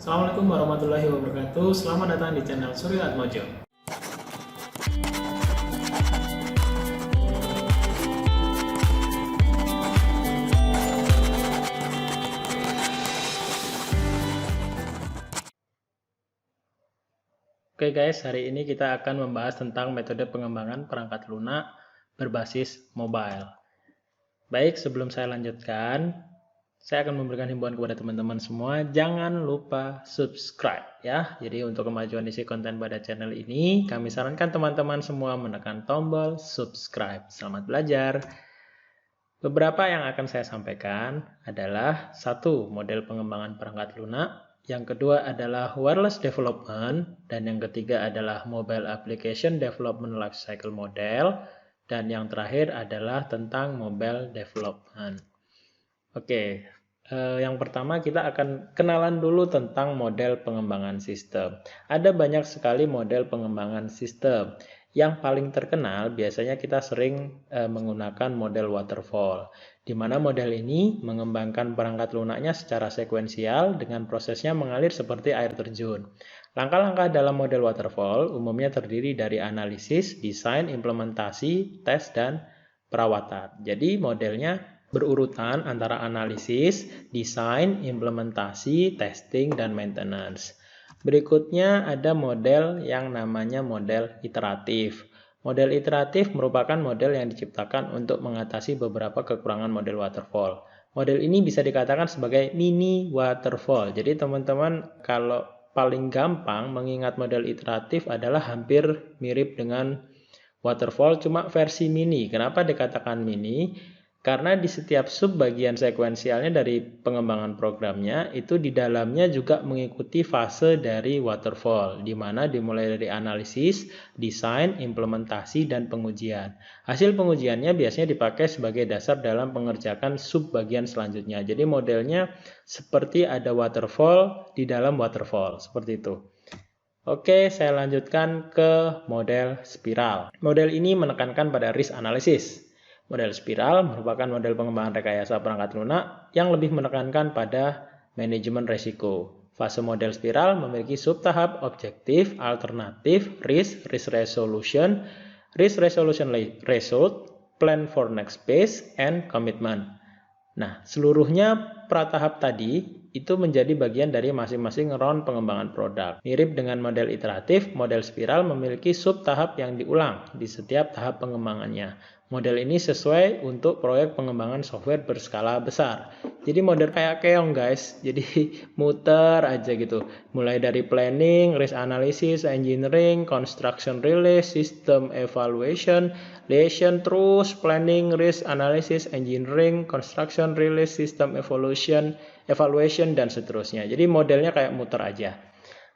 Assalamualaikum warahmatullahi wabarakatuh. Selamat datang di channel Surya Atmojo. Oke guys, hari ini kita akan membahas tentang metode pengembangan perangkat lunak berbasis mobile. Baik, sebelum saya lanjutkan, saya akan memberikan himbauan kepada teman-teman semua, jangan lupa subscribe ya. Jadi untuk kemajuan isi konten pada channel ini, kami sarankan teman-teman semua menekan tombol subscribe. Selamat belajar. Beberapa yang akan saya sampaikan adalah satu, model pengembangan perangkat lunak, yang kedua adalah wireless development, dan yang ketiga adalah mobile application development lifecycle model, dan yang terakhir adalah tentang mobile development. Oke, yang pertama kita akan kenalan dulu tentang model pengembangan sistem. Ada banyak sekali model pengembangan sistem. Yang paling terkenal biasanya kita sering menggunakan model waterfall, di mana model ini mengembangkan perangkat lunaknya secara sekuensial dengan prosesnya mengalir seperti air terjun. Langkah-langkah dalam model waterfall umumnya terdiri dari analisis, desain, implementasi, tes, dan perawatan. Jadi modelnya berurutan antara analisis, desain, implementasi, testing, dan maintenance. Berikutnya ada model yang namanya model iteratif. Model iteratif merupakan model yang diciptakan untuk mengatasi beberapa kekurangan model waterfall. Model ini bisa dikatakan sebagai mini waterfall. Jadi teman-teman kalau paling gampang mengingat model iteratif adalah hampir mirip dengan waterfall cuma versi mini. Kenapa dikatakan mini? Karena di setiap subbagian sekuensialnya dari pengembangan programnya itu di dalamnya juga mengikuti fase dari waterfall, di mana dimulai dari analisis, desain, implementasi, dan pengujian. Hasil pengujiannya biasanya dipakai sebagai dasar dalam mengerjakan subbagian selanjutnya. Jadi modelnya seperti ada waterfall di dalam waterfall, seperti itu. Oke, saya lanjutkan ke model spiral. Model ini menekankan pada risk analysis. Model spiral merupakan model pengembangan rekayasa perangkat lunak yang lebih menekankan pada manajemen risiko. Fase model spiral memiliki subtahap objektif, alternatif, risk resolution, result, plan for next phase, and commitment. Nah, seluruhnya pratahap tadi itu menjadi bagian dari masing-masing round pengembangan produk. Mirip dengan model iteratif, model spiral memiliki subtahap yang diulang di setiap tahap pengembangannya. Model ini sesuai untuk proyek pengembangan software berskala besar. Jadi model kayak keong guys, jadi muter aja gitu. Mulai dari planning, risk analysis, engineering, construction release, system evaluation, liaison terus, planning, risk analysis, engineering, construction release, system evaluation, dan seterusnya. Jadi modelnya kayak muter aja.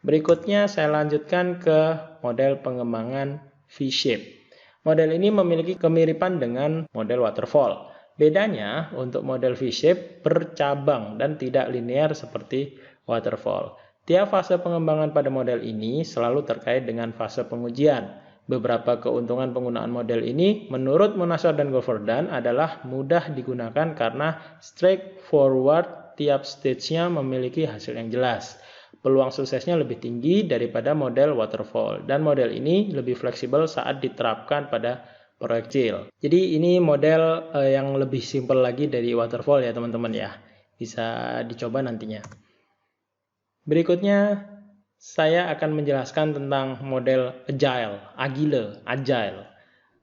Berikutnya saya lanjutkan ke model pengembangan V-shape. Model ini memiliki kemiripan dengan model waterfall. Bedanya untuk model V-shape bercabang dan tidak linear seperti waterfall. Tiap fase pengembangan pada model ini selalu terkait dengan fase pengujian. Beberapa keuntungan penggunaan model ini menurut Munasar dan Govardhan adalah mudah digunakan karena straightforward, tiap stage-nya memiliki hasil yang jelas. Peluang suksesnya lebih tinggi daripada model waterfall, dan model ini lebih fleksibel saat diterapkan pada proyek kecil. Jadi ini model yang lebih simpel lagi dari waterfall ya teman-teman ya. Bisa dicoba nantinya. Berikutnya saya akan menjelaskan tentang model agile.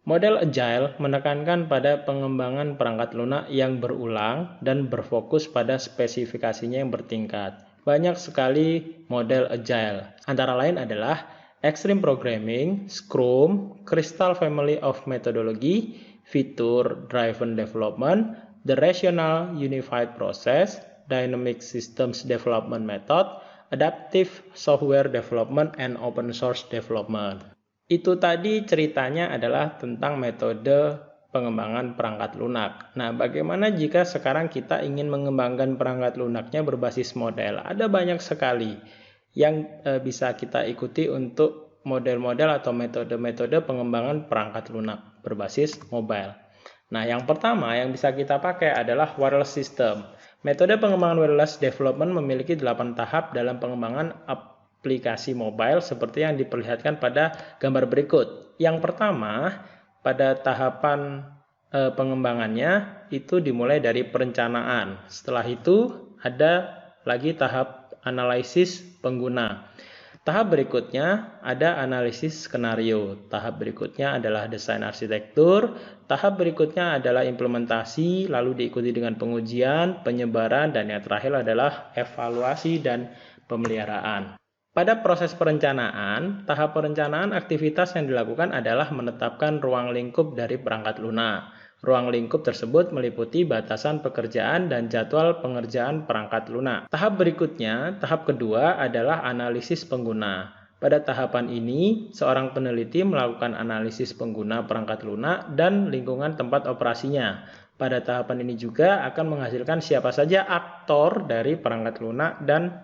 Model agile menekankan pada pengembangan perangkat lunak yang berulang dan berfokus pada spesifikasinya yang bertingkat. Banyak sekali model agile. Antara lain adalah Extreme Programming, Scrum, Crystal Family of Methodology, Feature Driven Development, The Rational Unified Process, Dynamic Systems Development Method, Adaptive Software Development, and Open Source Development. Itu tadi ceritanya adalah tentang metode pengembangan perangkat lunak. Nah, bagaimana jika sekarang kita ingin mengembangkan perangkat lunaknya berbasis model? Ada banyak sekali yang bisa kita ikuti untuk model-model atau metode-metode pengembangan perangkat lunak berbasis mobile. Nah, yang pertama yang bisa kita pakai adalah wireless system. Metode pengembangan wireless development memiliki 8 tahap dalam pengembangan aplikasi mobile seperti yang diperlihatkan pada gambar berikut. Yang pertama, pada tahapan pengembangannya itu dimulai dari perencanaan. Setelah itu ada lagi tahap analisis pengguna. Tahap berikutnya ada analisis skenario. Tahap berikutnya adalah desain arsitektur. Tahap berikutnya adalah implementasi, lalu diikuti dengan pengujian, penyebaran, dan yang terakhir adalah evaluasi dan pemeliharaan. Pada proses perencanaan, tahap perencanaan aktivitas yang dilakukan adalah menetapkan ruang lingkup dari perangkat lunak. Ruang lingkup tersebut meliputi batasan pekerjaan dan jadwal pengerjaan perangkat lunak. Tahap berikutnya, tahap kedua adalah analisis pengguna. Pada tahapan ini, seorang peneliti melakukan analisis pengguna perangkat lunak dan lingkungan tempat operasinya. Pada tahapan ini juga akan menghasilkan siapa saja aktor dari perangkat lunak dan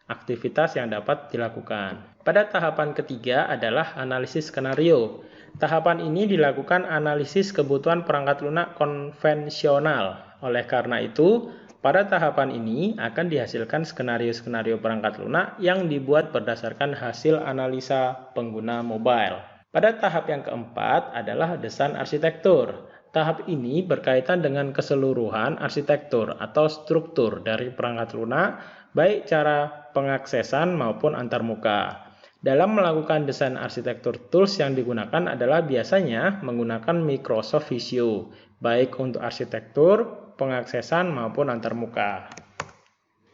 aktivitas yang dapat dilakukan. Pada tahapan ketiga adalah analisis skenario. Tahapan ini dilakukan analisis kebutuhan perangkat lunak konvensional. Oleh karena itu, pada tahapan ini akan dihasilkan skenario-skenario perangkat lunak yang dibuat berdasarkan hasil analisa pengguna mobile. Pada tahap yang keempat adalah desain arsitektur. Tahap ini berkaitan dengan keseluruhan arsitektur atau struktur dari perangkat lunak, baik cara pengaksesan maupun antarmuka. Dalam melakukan desain arsitektur, tools yang digunakan adalah biasanya menggunakan Microsoft Visio, baik untuk arsitektur, pengaksesan maupun antarmuka.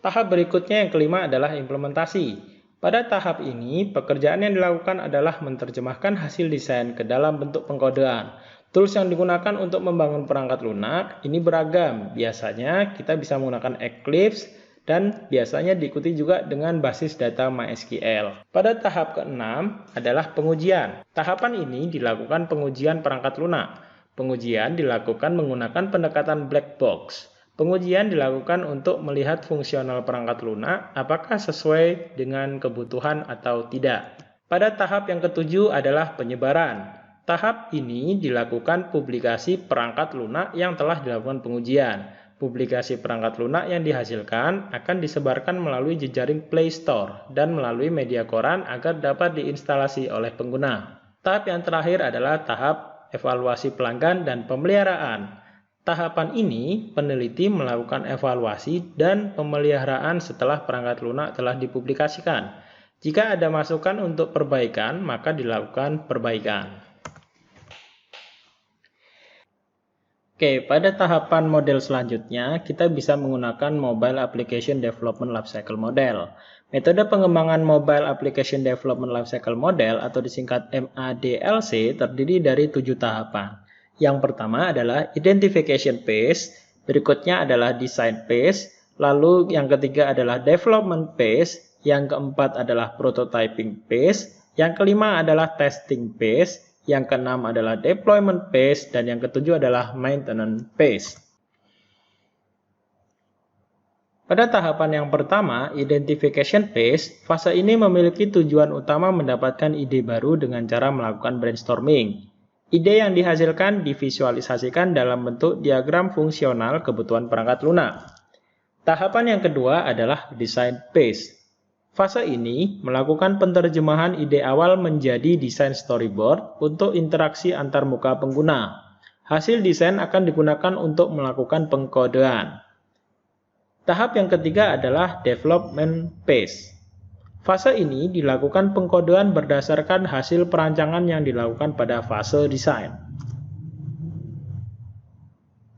Tahap berikutnya yang kelima adalah implementasi. Pada tahap ini, pekerjaan yang dilakukan adalah menerjemahkan hasil desain ke dalam bentuk pengkodean. Tools yang digunakan untuk membangun perangkat lunak ini beragam. Biasanya kita bisa menggunakan Eclipse, dan biasanya diikuti juga dengan basis data MySQL. Pada tahap ke-6 adalah pengujian. Tahapan ini dilakukan pengujian perangkat lunak. Pengujian dilakukan menggunakan pendekatan black box. Pengujian dilakukan untuk melihat fungsional perangkat lunak apakah sesuai dengan kebutuhan atau tidak. Pada tahap yang ketujuh adalah penyebaran. Tahap ini dilakukan publikasi perangkat lunak yang telah dilakukan pengujian. Publikasi perangkat lunak yang dihasilkan akan disebarkan melalui jejaring Play Store dan melalui media koran agar dapat diinstalasi oleh pengguna. Tahap yang terakhir adalah tahap evaluasi pelanggan dan pemeliharaan. Tahapan ini, peneliti melakukan evaluasi dan pemeliharaan setelah perangkat lunak telah dipublikasikan. Jika ada masukan untuk perbaikan, maka dilakukan perbaikan. Oke, pada tahapan model selanjutnya, kita bisa menggunakan Mobile Application Development Lifecycle Model. Metode pengembangan Mobile Application Development Lifecycle Model atau disingkat MADLC terdiri dari 7 tahapan. Yang pertama adalah Identification Phase, berikutnya adalah Design Phase, lalu yang ketiga adalah Development Phase, yang keempat adalah Prototyping Phase, yang kelima adalah Testing Phase, yang keenam adalah deployment phase, dan yang ketujuh adalah maintenance phase. Pada tahapan yang pertama, identification phase, fase ini memiliki tujuan utama mendapatkan ide baru dengan cara melakukan brainstorming. Ide yang dihasilkan divisualisasikan dalam bentuk diagram fungsional kebutuhan perangkat lunak. Tahapan yang kedua adalah design phase. Fase ini melakukan penerjemahan ide awal menjadi desain storyboard untuk interaksi antarmuka pengguna. Hasil desain akan digunakan untuk melakukan pengkodean. Tahap yang ketiga adalah development phase. Fase ini dilakukan pengkodean berdasarkan hasil perancangan yang dilakukan pada fase desain.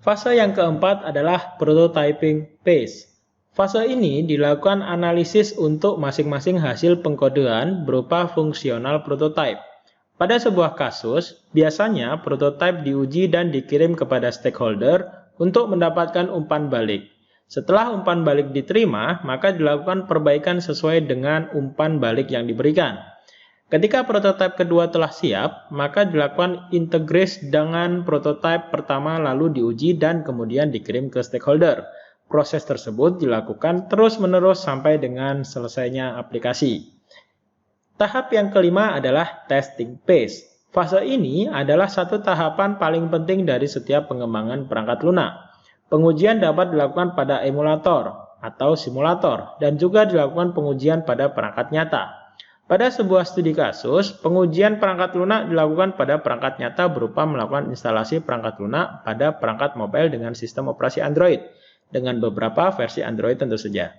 Fase yang keempat adalah prototyping phase. Fase ini dilakukan analisis untuk masing-masing hasil pengkodean berupa fungsional prototype. Pada sebuah kasus, biasanya prototype diuji dan dikirim kepada stakeholder untuk mendapatkan umpan balik. Setelah umpan balik diterima, maka dilakukan perbaikan sesuai dengan umpan balik yang diberikan. Ketika prototipe kedua telah siap, maka dilakukan integrasi dengan prototipe pertama lalu diuji dan kemudian dikirim ke stakeholder. Proses tersebut dilakukan terus-menerus sampai dengan selesainya aplikasi. Tahap yang kelima adalah testing phase. Fase ini adalah satu tahapan paling penting dari setiap pengembangan perangkat lunak. Pengujian dapat dilakukan pada emulator atau simulator dan juga dilakukan pengujian pada perangkat nyata. Pada sebuah studi kasus, pengujian perangkat lunak dilakukan pada perangkat nyata berupa melakukan instalasi perangkat lunak pada perangkat mobile dengan sistem operasi Android, dengan beberapa versi Android tentu saja.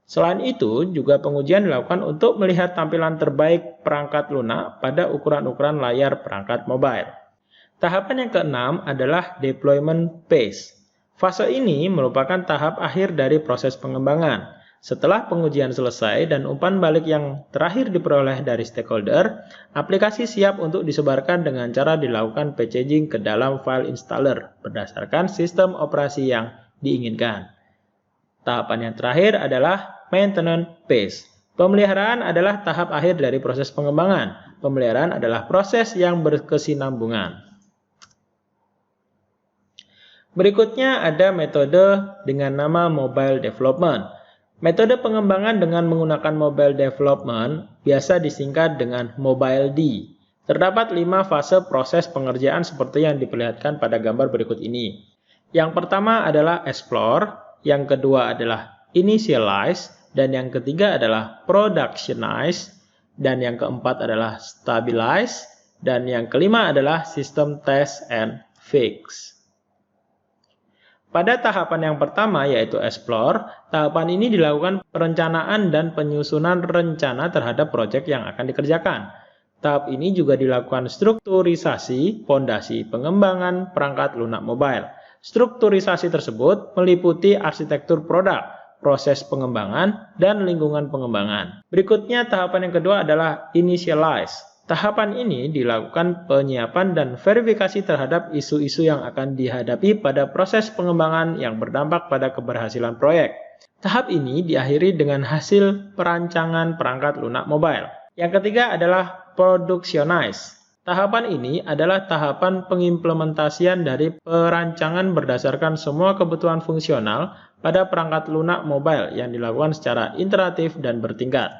Selain itu, juga pengujian dilakukan untuk melihat tampilan terbaik perangkat lunak pada ukuran-ukuran layar perangkat mobile. Tahapan yang keenam adalah deployment phase. Fase ini merupakan tahap akhir dari proses pengembangan. Setelah pengujian selesai dan umpan balik yang terakhir diperoleh dari stakeholder, aplikasi siap untuk disebarkan dengan cara dilakukan packaging ke dalam file installer berdasarkan sistem operasi yang diinginkan. Tahapan yang terakhir adalah maintenance phase. Pemeliharaan adalah tahap akhir dari proses pengembangan. Pemeliharaan adalah proses yang berkesinambungan. Berikutnya ada metode dengan nama mobile development. Metode pengembangan dengan menggunakan mobile development biasa disingkat dengan Mobile D. Terdapat 5 fase proses pengerjaan seperti yang diperlihatkan pada gambar berikut ini. Yang pertama adalah explore, yang kedua adalah initialize, dan yang ketiga adalah productionize, dan yang keempat adalah stabilize, dan yang kelima adalah system test and fix. Pada tahapan yang pertama yaitu explore, tahapan ini dilakukan perencanaan dan penyusunan rencana terhadap proyek yang akan dikerjakan. Tahap ini juga dilakukan strukturisasi fondasi pengembangan perangkat lunak mobile. Strukturisasi tersebut meliputi arsitektur produk, proses pengembangan, dan lingkungan pengembangan. Berikutnya tahapan yang kedua adalah initialize. Tahapan ini dilakukan penyiapan dan verifikasi terhadap isu-isu yang akan dihadapi pada proses pengembangan yang berdampak pada keberhasilan proyek. Tahap ini diakhiri dengan hasil perancangan perangkat lunak mobile. Yang ketiga adalah productionize. Tahapan ini adalah tahapan pengimplementasian dari perancangan berdasarkan semua kebutuhan fungsional pada perangkat lunak mobile yang dilakukan secara iteratif dan bertingkat.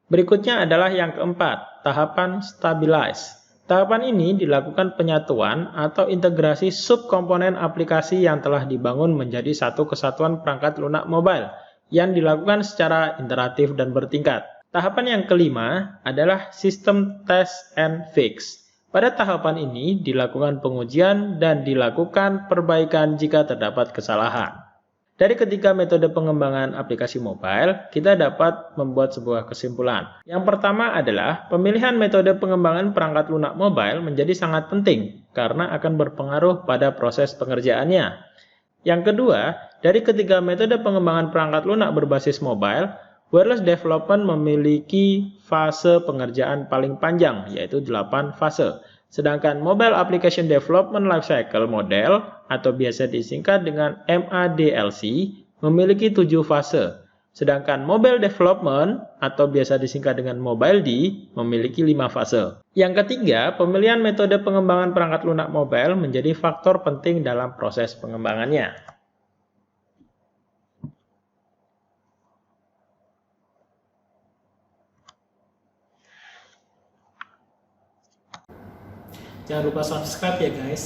Berikutnya adalah yang keempat, tahapan stabilize. Tahapan ini dilakukan penyatuan atau integrasi subkomponen aplikasi yang telah dibangun menjadi satu kesatuan perangkat lunak mobile yang dilakukan secara iteratif dan bertingkat. Tahapan yang kelima adalah system test and fix. Pada tahapan ini dilakukan pengujian dan dilakukan perbaikan jika terdapat kesalahan. Dari ketiga metode pengembangan aplikasi mobile, kita dapat membuat sebuah kesimpulan. Yang pertama adalah pemilihan metode pengembangan perangkat lunak mobile menjadi sangat penting karena akan berpengaruh pada proses pengerjaannya. Yang kedua, dari ketiga metode pengembangan perangkat lunak berbasis mobile, wireless development memiliki fase pengerjaan paling panjang, yaitu 8 fase. Sedangkan Mobile Application Development Lifecycle Model atau biasa disingkat dengan MADLC memiliki 7 fase. Sedangkan Mobile Development atau biasa disingkat dengan Mobile D memiliki 5 fase. Yang ketiga, pemilihan metode pengembangan perangkat lunak mobile menjadi faktor penting dalam proses pengembangannya. Jangan lupa subscribe ya guys.